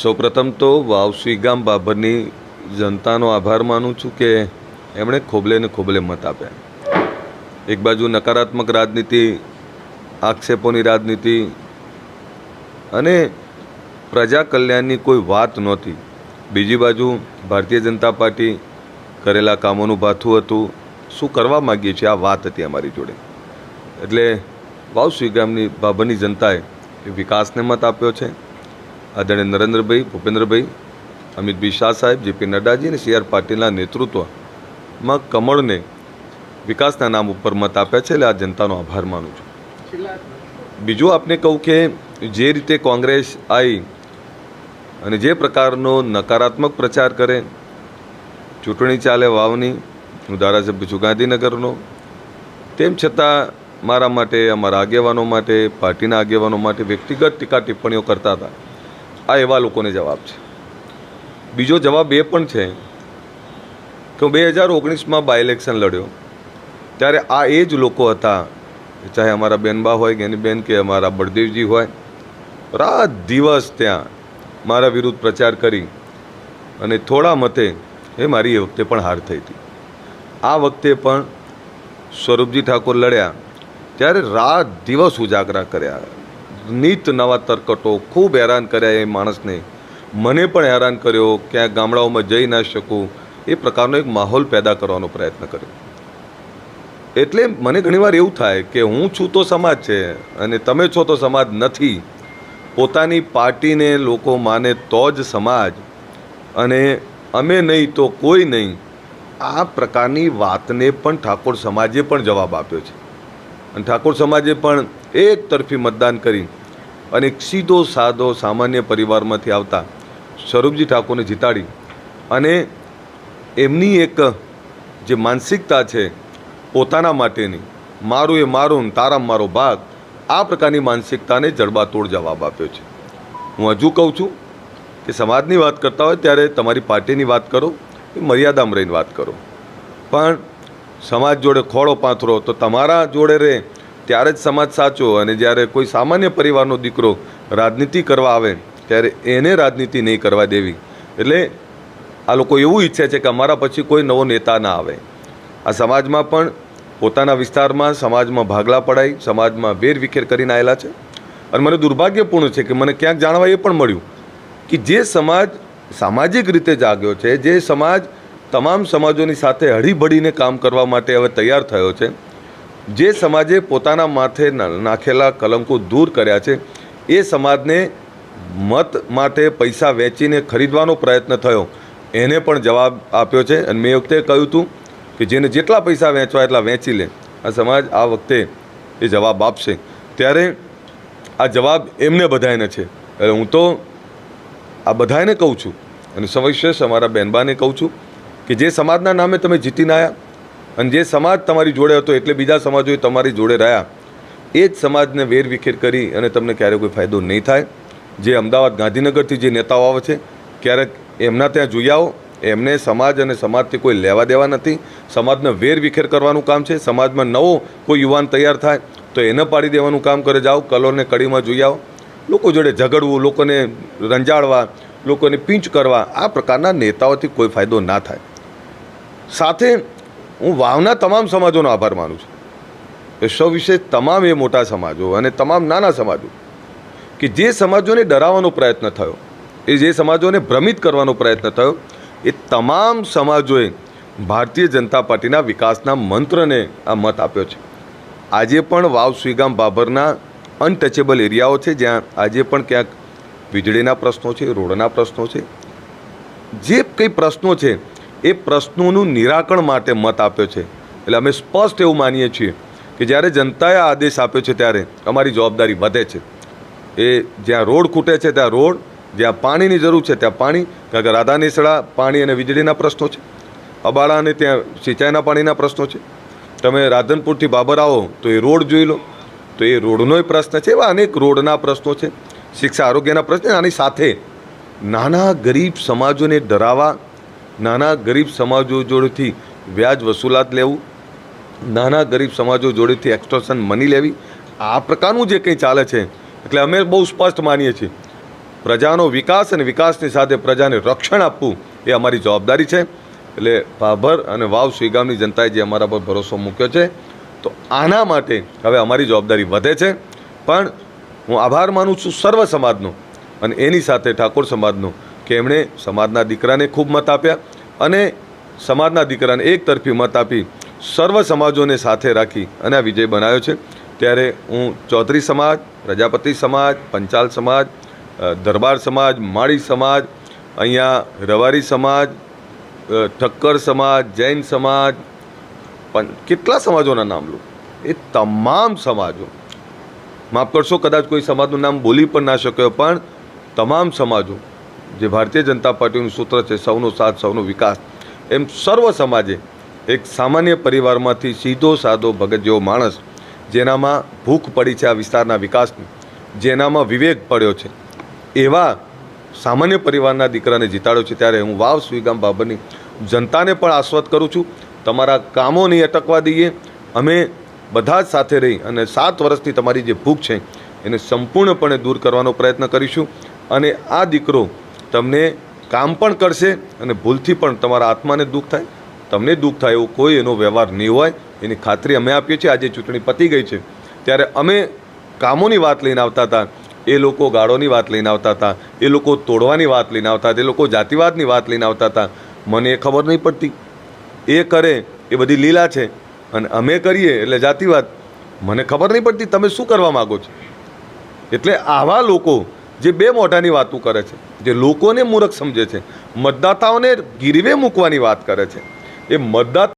સૌપ્રથમ તો વાવ સુઈગામ બાબરની જનતાનો આભાર માનું છું કે એમણે ખોબલે ને ખોબલે મત આપ્યા. એક બાજુ નકારાત્મક રાજનીતિ, આક્ષેપોની રાજનીતિ અને પ્રજા કલ્યાણની કોઈ વાત નહોતી. બીજી બાજુ ભારતીય જનતા પાર્ટી કરેલા કામોનું ભાથું હતું, શું કરવા માગીએ છીએ આ વાત હતી અમારી જોડે. એટલે વાવ સુઈગામની બાબરની જનતાએ વિકાસને મત આપ્યો છે. આદરણીય નરેન્દ્રભાઈ, ભૂપેન્દ્રભાઈ, અમિતભાઈ શાહ સાહેબ, જેપી નડ્ડાજી અને સી આર પાટીલના નેતૃત્વમાં કમળને વિકાસના નામ ઉપર મત આપ્યા છે. એટલે આ જનતાનો આભાર માનું છું. બીજું આપને કહું કે જે રીતે કોંગ્રેસ આવી અને જે પ્રકારનો નકારાત્મક પ્રચાર કરે, ચૂંટણી ચાલે વાવની, હું ધારાસભ્ય છું ગાંધીનગરનો, તેમ છતાં મારા માટે, અમારા આગેવાનો માટે, પાર્ટીના આગેવાનો માટે વ્યક્તિગત ટીકા ટિપ્પણીઓ કરતા હતા. આ એવા લોકોને જવાબ છે. બીજો જવાબ એ પણ છે કે 2019માં બાય ઇલેક્શન લડ્યો ત્યારે આ એ જ લોકો હતા, ચાહે અમારા બેનબા હોય, જ્ઞાનીબેન, કે અમારા બળદેવજી હોય, રાત દિવસ ત્યાં મારા વિરુદ્ધ પ્રચાર કરી અને થોડા મતે એ મારી એ વખતે પણ હાર થઈ હતી. આ વખતે પણ સ્વરૂપજી ઠાકોર લડ્યા ત્યારે રાત દિવસ ઉજાગરા કર્યા, નીત નવા તરકટો, ખૂબ હેરાન કર્યા એ માણસને. મને પણ હેરાન કર્યો, ક્યાંક ગામડાઓમાં જઈ ના શકું, એ પ્રકારનો એક માહોલ પેદા કરવાનો પ્રયત્ન કર્યો. એટલે મને ઘણીવાર એવું થાય કે હું છું તો સમાજ છે અને તમે છો તો સમાજ નથી. પોતાની પાર્ટીને લોકો માને તો જ સમાજ, અને અમે નહીં તો કોઈ નહીં. આ પ્રકારની વાતને પણ ઠાકોર સમાજે પણ જવાબ આપ્યો છે. અને ઠાકોર સમાજે પણ એક તરફી મતદાન કરી અને એક સીધો સાદો સામાન્ય પરિવારમાંથી આવતા સ્વરૂપજી ઠાકોરને જીતાડી અને એમની એક જે માનસિકતા છે પોતાના માટેની, મારું એ મારું, તારા મારો ભાગ, આ પ્રકારની માનસિકતાને જડબાતોડ જવાબ આપ્યો છે. હું હજુ કહું છું કે સમાજની વાત કરતા હોય ત્યારે તમારી પાર્ટીની વાત કરો, એ મર્યાદામાં રહીને વાત કરો. પણ સમાજ જોડે ખોળો પાથરો તો તમારા જોડે રહે ત્યારે જ સમાજ સાચો. અને જ્યારે કોઈ સામાન્ય પરિવારનો દીકરો રાજનીતિ કરવા આવે ત્યારે એને રાજનીતિ નહીં કરવા દેવી. એટલે આ લોકો એવું ઈચ્છે છે કે અમારા પછી કોઈ નવો નેતા ના આવે. આ સમાજમાં પણ પોતાના વિસ્તારમાં સમાજમાં ભાગલા પડાઈ, સમાજમાં વેરવિખેર કરીને આવેલા છે. અને મને દુર્ભાગ્યપૂર્ણ છે કે મને ક્યાંક જાણવા એ પણ મળ્યું કે જે સમાજ સામાજિક રીતે જાગ્યો છે, જે સમાજ તમામ સમાજોની સાથે હળીભળીને કામ કરવા માટે હવે તૈયાર થયો છે, જે સમાજે પોતાના માથે નાખેલા કલંકો દૂર કર્યા છે, એ સમાજને મત માટે પૈસા વેચીને ખરીદવાનો પ્રયત્ન થયો, એને પણ જવાબ આપ્યો છે. અને મેં એ વખતે કહ્યું હતું કે જેને જેટલા પૈસા વેચવા એટલા વેચી લે. આ સમાજ આ વખતે એ જવાબ આપશે. ત્યારે આ જવાબ એમને બધાને છે. એટલે હું તો આ બધાને કહું છું અને સવિશેષ અમારા બહેનબાને કહું છું કે જે સમાજના નામે તમે જીતીને આવ્યા અને જે સમાજ તમારી જોડે હતો એટલે બીજા સમાજોએ તમારી જોડે રહ્યા, એ જ સમાજને વેરવિખેર કરી અને તમને ક્યારેય કોઈ ફાયદો નહીં થાય. જે અમદાવાદ, ગાંધીનગરથી જે નેતાઓ આવે છે, ક્યારેક એમના ત્યાં જોઈ આવો. એમને સમાજ અને સમાજથી કોઈ લેવા દેવા નથી. સમાજને વેરવિખેર કરવાનું કામ છે. સમાજમાં નવો કોઈ યુવાન તૈયાર થાય તો એને પાડી દેવાનું કામ કરે. જાઓ કલોલને કડીમાં જોઈ આવો. લોકો જોડે ઝઘડવું, લોકોને રંજાડવા, લોકોને પીંચ કરવા, આ પ્રકારના નેતાઓથી કોઈ ફાયદો ના થાય. સાથે હું વાવના તમામ સમાજોનો આભાર માનું છું. સૌ વિશે તમામ એ મોટા સમાજો અને તમામ નાના સમાજો કે જે સમાજોને ડરાવવાનો પ્રયત્ન થયો, એ જે સમાજોને ભ્રમિત કરવાનો પ્રયત્ન થયો, એ તમામ સમાજોએ ભારતીય જનતા પાર્ટીના વિકાસના મંત્રને આ મત આપ્યો છે. આજે પણ વાવ સુઈગામ બાબરના અનટચેબલ એરિયાઓ છે, જ્યાં આજે પણ ક્યાંક વીજળીના પ્રશ્નો છે, રોડના પ્રશ્નો છે, જે કંઈ પ્રશ્નો છે એ પ્રશ્નોનું નિરાકરણ માટે મત આપ્યો છે. એટલે અમે સ્પષ્ટ એવું માનીએ છીએ કે જ્યારે જનતાએ આદેશ આપ્યો છે ત્યારે અમારી જવાબદારી વધે છે. એ જ્યાં રોડ ખૂટે છે ત્યાં રોડ, જ્યાં પાણીની જરૂર છે ત્યાં પાણી, કારણ કે રાધાનેસડા પાણી અને વીજળીના પ્રશ્નો છે, અબાળા અને ત્યાં સિંચાઈના પાણીના પ્રશ્નો છે. તમે રાધનપુરથી બાબર આવો તો એ રોડ જોઈ લો તો એ રોડનો પ્રશ્ન છે. એવા અનેક રોડના પ્રશ્નો છે, શિક્ષા આરોગ્યના પ્રશ્ન. આની સાથે નાના ગરીબ સમાજોને ડરાવવા, નાના ગરીબ સમાજો જોડેથી વ્યાજ વસૂલાત લેવું, નાના ગરીબ સમાજો જોડેથી એક્સટોર્શન મની લેવી, આ પ્રકારનું જે કંઈ ચાલે છે. એટલે અમે બહુ સ્પષ્ટ માનીએ છીએ પ્રજાનો વિકાસ અને વિકાસની સાથે પ્રજાને રક્ષણ આપવું એ અમારી જવાબદારી છે. એટલે ભાભર અને વાવ સુઈગામની જનતાએ જે અમારા પર ભરોસો મૂક્યો છે, તો આના માટે હવે અમારી જવાબદારી વધે છે. પણ હું આભાર માનું છું સર્વ સમાજનો અને એની સાથે ઠાકોર સમાજનો કે એમણે સમાજના દીકરાને ખૂબ મત આપ્યા અને સમાજના દીકરાને એક તરફી મત આપી સર્વ સમાજોને સાથે રાખી અને આ વિજય બનાવ્યો છે. ત્યારે હું ચૌધરી સમાજ, પ્રજાપતિ સમાજ, પંચાલ સમાજ, દરબાર સમાજ, માળી સમાજ, અહીંયા રવારી સમાજ, ઠક્કર સમાજ, જૈન સમાજ, કેટલા સમાજોના નામ લો, એ તમામ સમાજો, માફ કરશો કદાચ કોઈ સમાજનું નામ બોલી પણ ના શક્યો, પણ તમામ સમાજો જે ભારતીય જનતા પાર્ટીનું સૂત્ર છે સૌનો સાથ સૌનો વિકાસ, એમ સર્વ સમાજે એક સામાન્ય પરિવારમાંથી સીધો સાદો ભગત જેવો માણસ જેનામાં ભૂખ પડી છે આ વિસ્તારના વિકાસની, જેનામાં વિવેક પડ્યો છે, એવા સામાન્ય પરિવારના દીકરાને જીતાડ્યો છે. ત્યારે હું વાવ સુઈગામ બાબરની જનતાને પણ આશ્વસ્ત કરું છું, તમારા કામો નહીં અટકવા દઈએ. અમે બધા જ સાથે રહી અને 7 વર્ષથી તમારી જે ભૂખ છે એને સંપૂર્ણપણે દૂર કરવાનો પ્રયત્ન કરીશું. અને આ દીકરો તમને કામ પણ કરશે અને ભૂલથી પણ તમારા આત્માને દુઃખ થાય, તમને દુઃખ થાય એવો કોઈ એનો વ્યવહાર નહીં હોય, એની ખાતરી અમે આપીએ છીએ. આજે ચૂંટણી પતી ગઈ છે ત્યારે અમે કામોની વાત લઈને આવતા હતા, એ લોકો ગાળોની વાત લઈને આવતા હતા, એ લોકો તોડવાની વાત લઈને આવતા હતા, એ લોકો જાતિવાદની વાત લઈને આવતા હતા. મને એ ખબર નહીં પડતી, એ કરે એ બધી લીલા છે અને અમે કરીએ એટલે જાતિવાદ. મને ખબર નહીં પડતી તમે શું કરવા માગો છો. એટલે આવા લોકો જે બે મોઢાની વાતો કરે છે, જે લોકોને મૂર્ખ સમજે છે, મતદાતાઓને ગીરવે મૂકવાની વાત કરે છે, એ મતદાતા